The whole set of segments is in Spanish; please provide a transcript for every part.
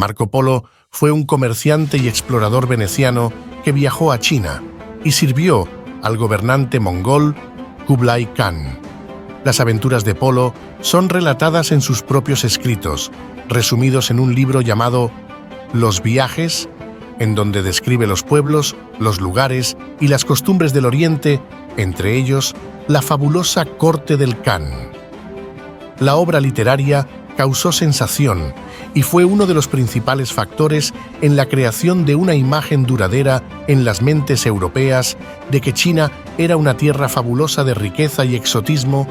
Marco Polo fue un comerciante y explorador veneciano que viajó a China y sirvió al gobernante mongol Kublai Khan. Las aventuras de Polo son relatadas en sus propios escritos, resumidos en un libro llamado Los viajes, en donde describe los pueblos, los lugares y las costumbres del Oriente, entre ellos la fabulosa corte del Khan. La obra literaria causó sensación y fue uno de los principales factores en la creación de una imagen duradera en las mentes europeas de que China era una tierra fabulosa de riqueza y exotismo,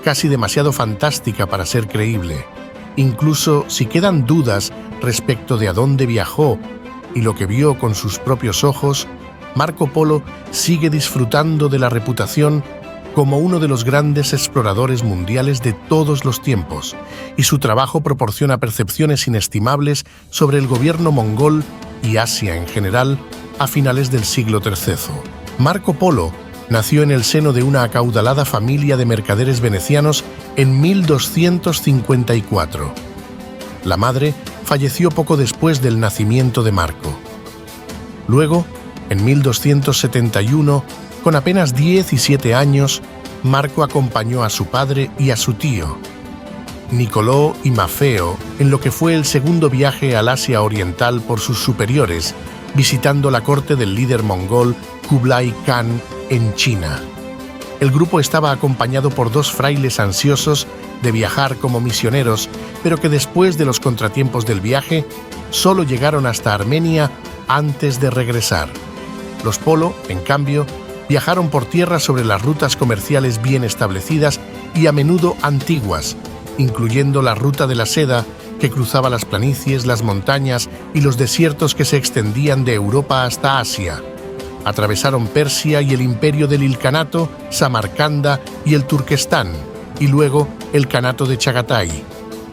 casi demasiado fantástica para ser creíble. Incluso si quedan dudas respecto de a dónde viajó y lo que vio con sus propios ojos, Marco Polo sigue disfrutando de la reputación como uno de los grandes exploradores mundiales de todos los tiempos, y su trabajo proporciona percepciones inestimables sobre el gobierno mongol y Asia en general a finales del siglo III. Marco Polo nació en el seno de una acaudalada familia de mercaderes venecianos en 1254. La madre falleció poco después del nacimiento de Marco. Luego, en 1271, con apenas 17 años, Marco acompañó a su padre y a su tío, Nicolò y Maffeo, en lo que fue el segundo viaje al Asia Oriental por sus superiores, visitando la corte del líder mongol Kublai Khan en China. El grupo estaba acompañado por dos frailes ansiosos de viajar como misioneros, pero que después de los contratiempos del viaje, solo llegaron hasta Armenia antes de regresar. Los Polo, en cambio, viajaron por tierra sobre las rutas comerciales bien establecidas y a menudo antiguas, incluyendo la ruta de la seda que cruzaba las planicies, las montañas y los desiertos que se extendían de Europa hasta Asia. Atravesaron Persia y el imperio del Ilkhanato, Samarcanda y el Turquestán, y luego el Kanato de Chagatai.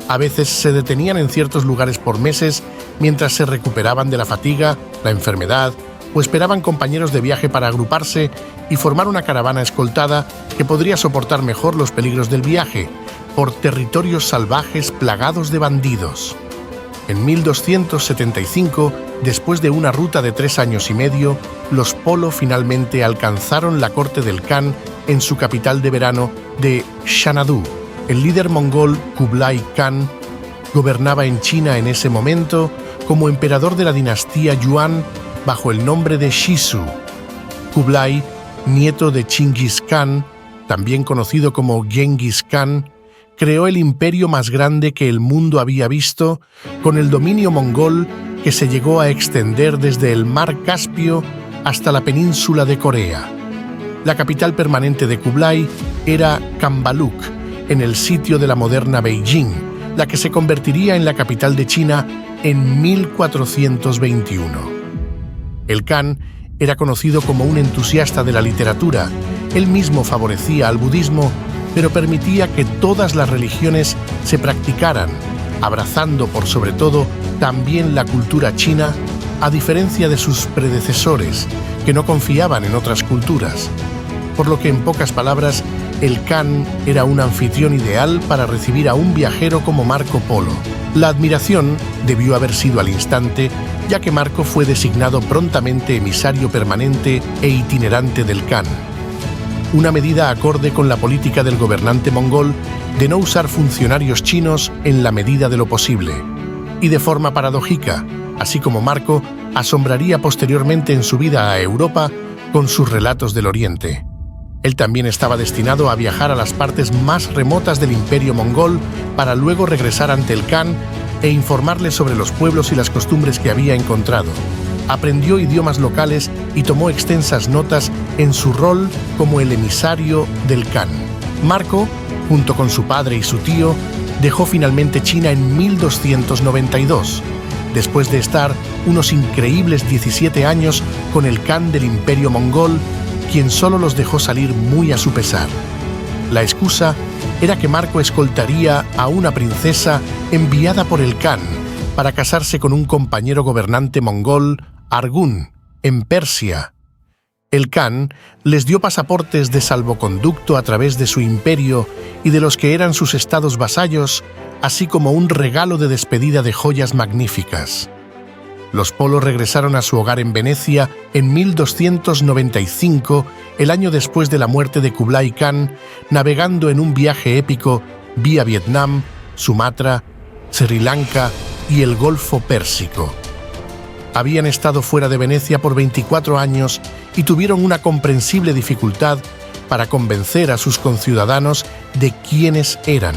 A veces se detenían en ciertos lugares por meses mientras se recuperaban de la fatiga, la enfermedad, o esperaban compañeros de viaje para agruparse y formar una caravana escoltada que podría soportar mejor los peligros del viaje por territorios salvajes plagados de bandidos. En 1275, después de una ruta de 3 años y medio, los Polo finalmente alcanzaron la corte del Khan en su capital de verano de Xanadu. El líder mongol Kublai Khan gobernaba en China en ese momento como emperador de la dinastía Yuan bajo el nombre de Shisu. Kublai, nieto de Chingis Khan, también conocido como Genghis Khan, creó el imperio más grande que el mundo había visto, con el dominio mongol que se llegó a extender desde el mar Caspio hasta la península de Corea. La capital permanente de Kublai era Cambaluc, en el sitio de la moderna Beijing, la que se convertiría en la capital de China en 1421. El Khan era conocido como un entusiasta de la literatura. Él mismo favorecía al budismo, pero permitía que todas las religiones se practicaran, abrazando por sobre todo también la cultura china, a diferencia de sus predecesores, que no confiaban en otras culturas. Por lo que, en pocas palabras, el Khan era un anfitrión ideal para recibir a un viajero como Marco Polo. La admiración debió haber sido al instante, ya que Marco fue designado prontamente emisario permanente e itinerante del Khan. Una medida acorde con la política del gobernante mongol de no usar funcionarios chinos en la medida de lo posible. Y de forma paradójica, así como Marco asombraría posteriormente en su vida a Europa con sus relatos del Oriente. Él también estaba destinado a viajar a las partes más remotas del imperio mongol para luego regresar ante el Khan e informarle sobre los pueblos y las costumbres que había encontrado. Aprendió idiomas locales y tomó extensas notas en su rol como el emisario del Khan. Marco, junto con su padre y su tío, dejó finalmente China en 1292, después de estar unos increíbles 17 años con el Khan del imperio mongol, quien solo los dejó salir muy a su pesar. La excusa era que Marco escoltaría a una princesa enviada por el Khan para casarse con un compañero gobernante mongol, Arghun, en Persia. El Khan les dio pasaportes de salvoconducto a través de su imperio y de los que eran sus estados vasallos, así como un regalo de despedida de joyas magníficas. Los Polo regresaron a su hogar en Venecia en 1295, el año después de la muerte de Kublai Khan, navegando en un viaje épico vía Vietnam, Sumatra, Sri Lanka y el Golfo Pérsico. Habían estado fuera de Venecia por 24 años y tuvieron una comprensible dificultad para convencer a sus conciudadanos de quiénes eran.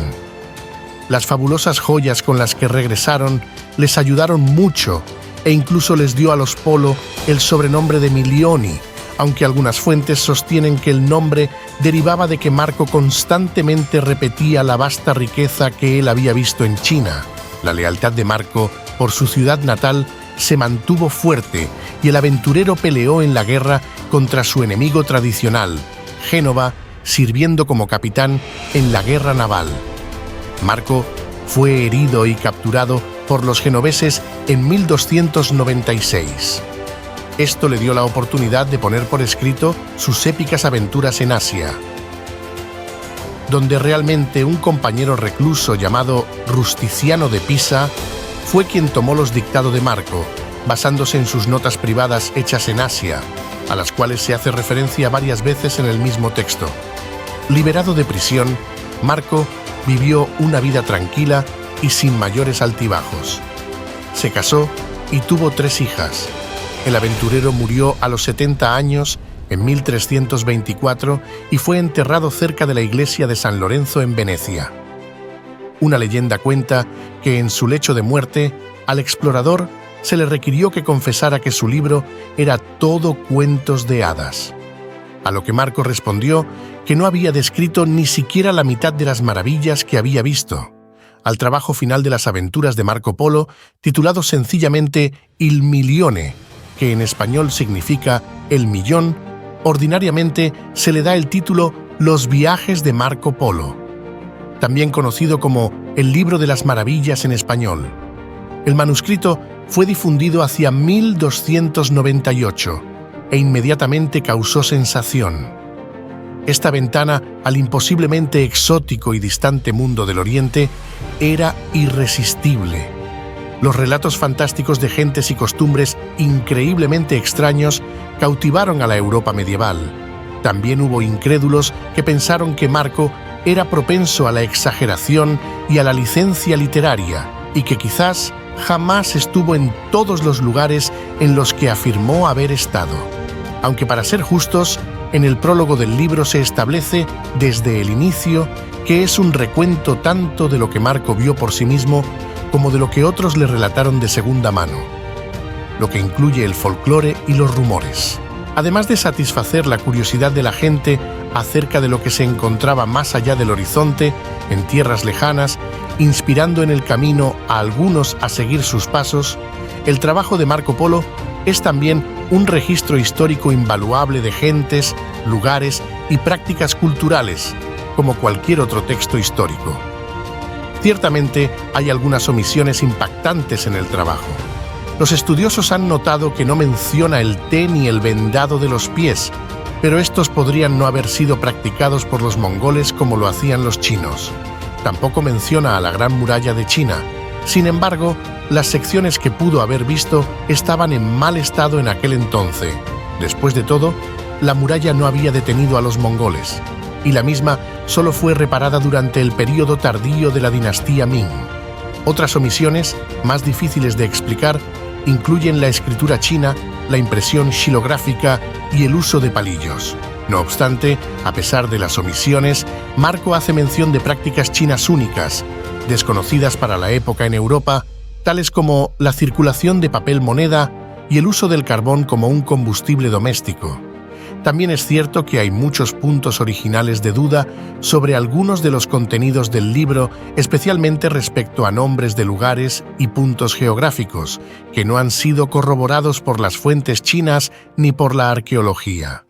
Las fabulosas joyas con las que regresaron les ayudaron mucho e incluso les dio a los Polo el sobrenombre de Milioni, aunque algunas fuentes sostienen que el nombre derivaba de que Marco constantemente repetía la vasta riqueza que él había visto en China. La lealtad de Marco por su ciudad natal se mantuvo fuerte y el aventurero peleó en la guerra contra su enemigo tradicional, Génova, sirviendo como capitán en la guerra naval. Marco fue herido y capturado por los genoveses en 1296. Esto le dio la oportunidad de poner por escrito sus épicas aventuras en Asia, donde realmente un compañero recluso llamado Rusticiano de Pisa fue quien tomó los dictados de Marco, basándose en sus notas privadas hechas en Asia, a las cuales se hace referencia varias veces en el mismo texto. Liberado de prisión, Marco vivió una vida tranquila y sin mayores altibajos. Se casó y tuvo 3 hijas. El aventurero murió a los 70 años en 1324 y fue enterrado cerca de la iglesia de San Lorenzo en Venecia. Una leyenda cuenta que en su lecho de muerte, al explorador se le requirió que confesara que su libro era todo cuentos de hadas. A lo que Marco respondió que no había descrito ni siquiera la mitad de las maravillas que había visto. Al trabajo final de las aventuras de Marco Polo, titulado sencillamente Il Milione, que en español significa el millón, ordinariamente se le da el título Los viajes de Marco Polo, también conocido como el Libro de las Maravillas en español. El manuscrito fue difundido hacia 1298 e inmediatamente causó sensación. Esta ventana al imposiblemente exótico y distante mundo del Oriente era irresistible. Los relatos fantásticos de gentes y costumbres increíblemente extraños cautivaron a la Europa medieval. También hubo incrédulos que pensaron que Marco era propenso a la exageración y a la licencia literaria, y que quizás jamás estuvo en todos los lugares en los que afirmó haber estado. Aunque para ser justos, en el prólogo del libro se establece desde el inicio que es un recuento tanto de lo que Marco vio por sí mismo como de lo que otros le relataron de segunda mano, lo que incluye el folclore y los rumores. Además de satisfacer la curiosidad de la gente acerca de lo que se encontraba más allá del horizonte, en tierras lejanas, inspirando en el camino a algunos a seguir sus pasos, el trabajo de Marco Polo es también un registro histórico invaluable de gentes, lugares y prácticas culturales, como cualquier otro texto histórico. Ciertamente hay algunas omisiones impactantes en el trabajo. Los estudiosos han notado que no menciona el té ni el vendado de los pies, pero estos podrían no haber sido practicados por los mongoles como lo hacían los chinos. Tampoco menciona a la Gran Muralla de China. Sin embargo, las secciones que pudo haber visto estaban en mal estado en aquel entonces. Después de todo, la muralla no había detenido a los mongoles, y la misma solo fue reparada durante el período tardío de la dinastía Ming. Otras omisiones, más difíciles de explicar, incluyen la escritura china, la impresión xilográfica y el uso de palillos. No obstante, a pesar de las omisiones, Marco hace mención de prácticas chinas únicas, desconocidas para la época en Europa, tales como la circulación de papel moneda y el uso del carbón como un combustible doméstico. También es cierto que hay muchos puntos originales de duda sobre algunos de los contenidos del libro, especialmente respecto a nombres de lugares y puntos geográficos, que no han sido corroborados por las fuentes chinas ni por la arqueología.